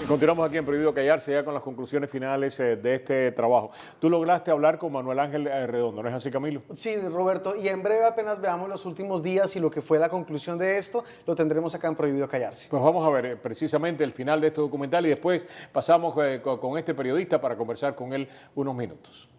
Continuamos aquí en Prohibido Callarse ya con las conclusiones finales de este trabajo. Tú lograste hablar con Manuel Ángel Redondo, ¿no es así, Camilo? Sí, Roberto, y en breve apenas veamos los últimos días y lo que fue la conclusión de esto, lo tendremos acá en Prohibido Callarse. Pues vamos a ver precisamente el final de este documental y después pasamos con este periodista para conversar con él unos minutos.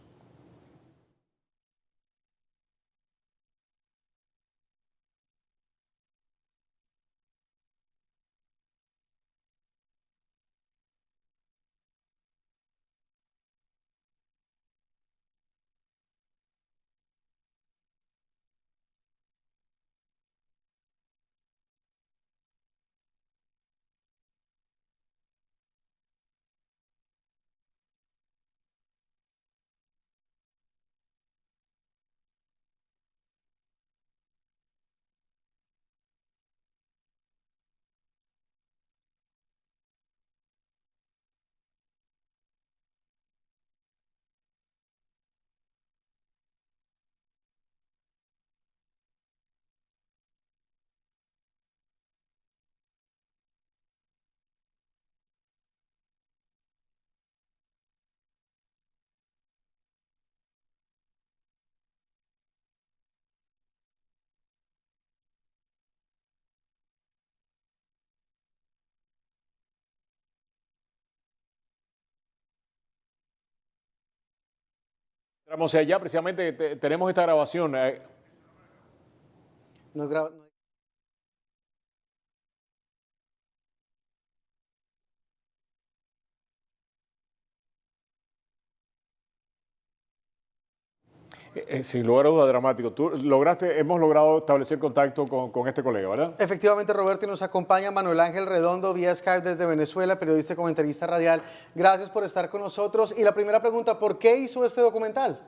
Entramos allá, precisamente tenemos esta grabación. No es gra- no- Sin lugar a duda dramático. Hemos logrado establecer contacto con este colega, ¿verdad? Efectivamente, Roberto, y nos acompaña Manuel Ángel Redondo vía Skype desde Venezuela, periodista y comentarista radial. Gracias por estar con nosotros. Y la primera pregunta, ¿por qué hizo este documental?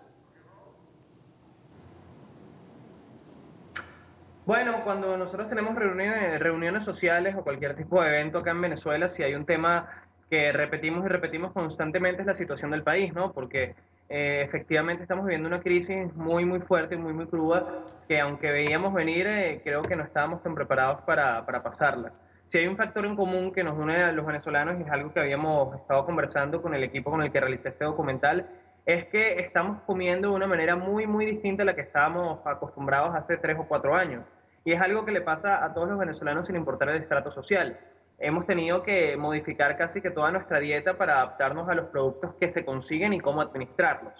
Bueno, cuando nosotros tenemos reuniones sociales o cualquier tipo de evento acá en Venezuela, si hay un tema que repetimos y repetimos constantemente es la situación del país, ¿no? Porque efectivamente estamos viviendo una crisis muy, muy fuerte, muy, muy cruda, que aunque veíamos venir, creo que no estábamos tan preparados para pasarla. Si hay un factor en común que nos une a los venezolanos, y es algo que habíamos estado conversando con el equipo con el que realicé este documental, es que estamos comiendo de una manera muy, muy distinta a la que estábamos acostumbrados hace 3 o 4 años. Y es algo que le pasa a todos los venezolanos sin importar el estrato social. Hemos tenido que modificar casi que toda nuestra dieta para adaptarnos a los productos que se consiguen y cómo administrarlos.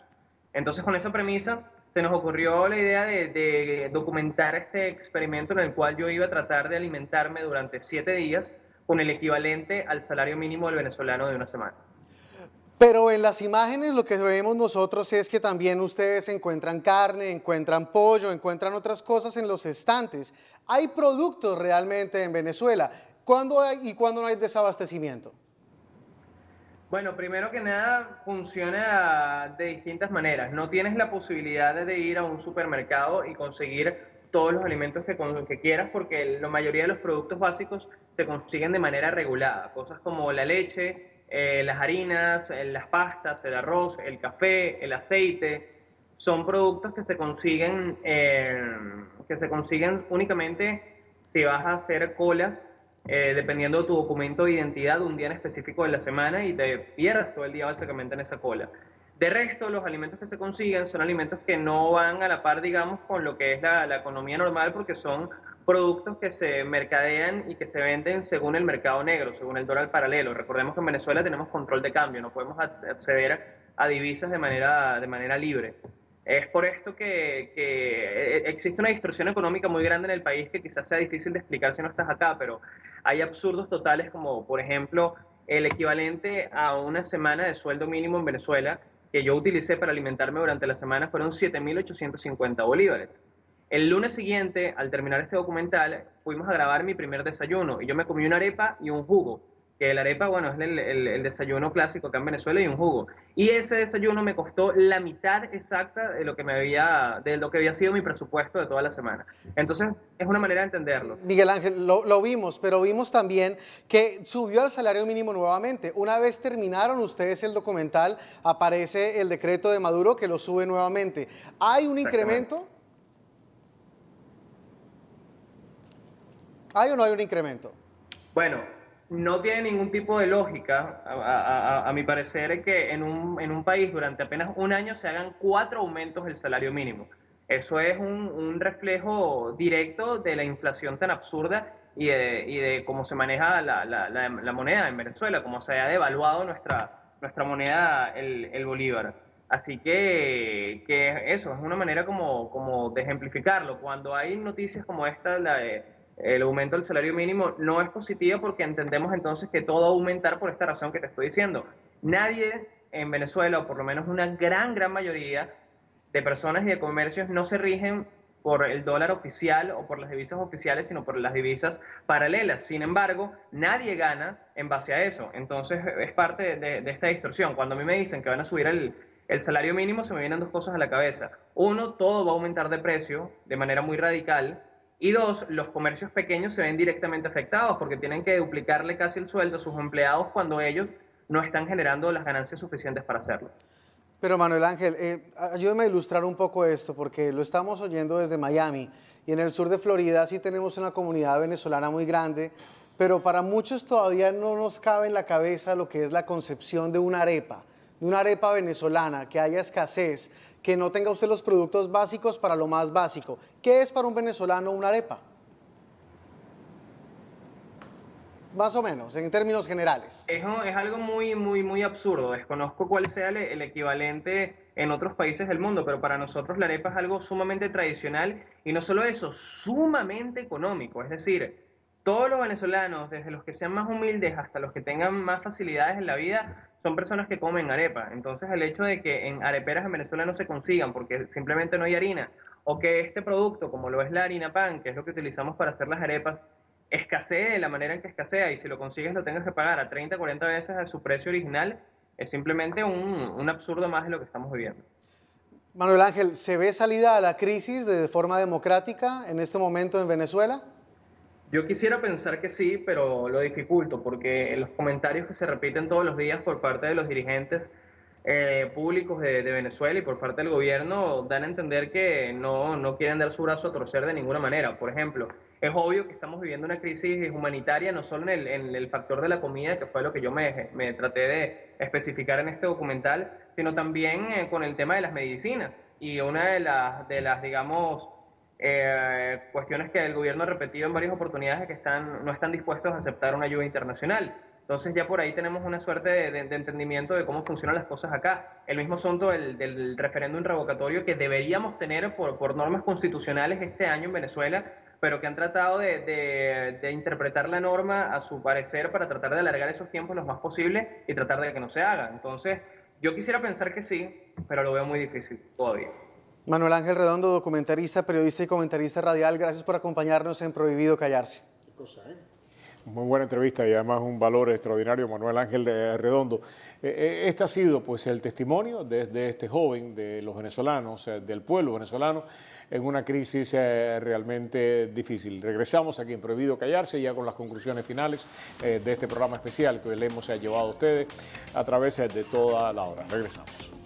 Entonces, con esa premisa, se nos ocurrió la idea de documentar este experimento en el cual yo iba a tratar de alimentarme durante 7 días con el equivalente al salario mínimo del venezolano de una semana. Pero en las imágenes lo que vemos nosotros es que también ustedes encuentran carne, encuentran pollo, encuentran otras cosas en los estantes. Hay productos realmente en Venezuela. ¿Cuándo hay y cuándo no hay desabastecimiento? Bueno, primero que nada funciona de distintas maneras. No tienes la posibilidad de ir a un supermercado y conseguir todos los alimentos que quieras porque la mayoría de los productos básicos se consiguen de manera regulada. Cosas como la leche, las harinas, las pastas, el arroz, el café, el aceite. Son productos que se consiguen únicamente si vas a hacer colas dependiendo de tu documento de identidad, un día en específico de la semana y te pierdas todo el día básicamente en esa cola. De resto, los alimentos que se consiguen son alimentos que no van a la par, digamos, con lo que es la economía normal, porque son productos que se mercadean y que se venden según el mercado negro, según el dólar paralelo. Recordemos que en Venezuela tenemos control de cambio, no podemos acceder a divisas de manera libre. Es por esto que existe una distorsión económica muy grande en el país que quizás sea difícil de explicar si no estás acá, pero hay absurdos totales como, por ejemplo, el equivalente a una semana de sueldo mínimo en Venezuela que yo utilicé para alimentarme durante la semana fueron 7.850 bolívares. El lunes siguiente, al terminar este documental, fuimos a grabar mi primer desayuno y yo me comí una arepa y un jugo, que la arepa, bueno, es el desayuno clásico acá en Venezuela y un jugo. Y ese desayuno me costó la mitad exacta de lo que había sido mi presupuesto de toda la semana. Entonces, es una manera de entenderlo. Miguel Ángel, lo vimos, pero vimos también que subió al salario mínimo nuevamente. Una vez terminaron ustedes el documental, aparece el decreto de Maduro que lo sube nuevamente. ¿Hay un incremento? ¿Hay o no hay un incremento? Bueno, no tiene ningún tipo de lógica, a mi parecer, que en un país durante apenas un año se hagan 4 aumentos del salario mínimo. Eso es un reflejo directo de la inflación tan absurda y de cómo se maneja la moneda en Venezuela, cómo se ha devaluado nuestra moneda, el bolívar. Así que eso es una manera como de ejemplificarlo. Cuando hay noticias como esta, el aumento del salario mínimo no es positiva porque entendemos entonces que todo va a aumentar por esta razón que te estoy diciendo. Nadie en Venezuela, o por lo menos una gran mayoría de personas y de comercios, no se rigen por el dólar oficial o por las divisas oficiales, sino por las divisas paralelas. Sin embargo, nadie gana en base a eso. Entonces es parte de esta distorsión. Cuando a mí me dicen que van a subir el salario mínimo, se me vienen dos cosas a la cabeza. Uno, todo va a aumentar de precio de manera muy radical. Y dos, los comercios pequeños se ven directamente afectados porque tienen que duplicarle casi el sueldo a sus empleados cuando ellos no están generando las ganancias suficientes para hacerlo. Pero Manuel Ángel, ayúdeme a ilustrar un poco esto, porque lo estamos oyendo desde Miami y en el sur de Florida sí tenemos una comunidad venezolana muy grande, pero para muchos todavía no nos cabe en la cabeza lo que es la concepción de una arepa venezolana, que haya escasez, que no tenga usted los productos básicos para lo más básico. ¿Qué es para un venezolano una arepa? Más o menos, en términos generales. Es algo muy absurdo. Desconozco cuál sea el equivalente en otros países del mundo, pero para nosotros la arepa es algo sumamente tradicional y no solo eso, sumamente económico. Es decir, todos los venezolanos, desde los que sean más humildes hasta los que tengan más facilidades en la vida, son personas que comen arepa. Entonces el hecho de que en areperas en Venezuela no se consigan porque simplemente no hay harina, o que este producto, como lo es la harina pan, que es lo que utilizamos para hacer las arepas, escasee de la manera en que escasea y si lo consigues lo tengas que pagar a 30, 40 veces a su precio original, es simplemente un absurdo más de lo que estamos viviendo. Manuel Ángel, ¿se ve salida a la crisis de forma democrática en este momento en Venezuela? Yo quisiera pensar que sí, pero lo dificulto porque los comentarios que se repiten todos los días por parte de los dirigentes públicos de Venezuela y por parte del gobierno dan a entender que no quieren dar su brazo a torcer de ninguna manera. Por ejemplo, es obvio que estamos viviendo una crisis humanitaria, no solo en el factor de la comida, que fue lo que yo me traté de especificar en este documental, sino también con el tema de las medicinas. Y una de las digamos, cuestiones que el gobierno ha repetido en varias oportunidades es que no están dispuestos a aceptar una ayuda internacional. Entonces ya por ahí tenemos una suerte de entendimiento de cómo funcionan las cosas acá. El mismo asunto del referéndum revocatorio que deberíamos tener por normas constitucionales este año en Venezuela, pero que han tratado de interpretar la norma a su parecer para tratar de alargar esos tiempos lo más posible y tratar de que no se haga. Entonces yo quisiera pensar que sí, pero lo veo muy difícil todavía. Manuel Ángel Redondo, documentarista, periodista y comentarista radial, gracias por acompañarnos en Prohibido Callarse. Qué cosa, ¿eh? Muy buena entrevista y además un valor extraordinario, Manuel Ángel Redondo. Este ha sido pues el testimonio de este joven, de los venezolanos, del pueblo venezolano, en una crisis realmente difícil. Regresamos aquí en Prohibido Callarse, ya con las conclusiones finales de este programa especial que le hemos llevado a ustedes a través de toda la hora. Regresamos.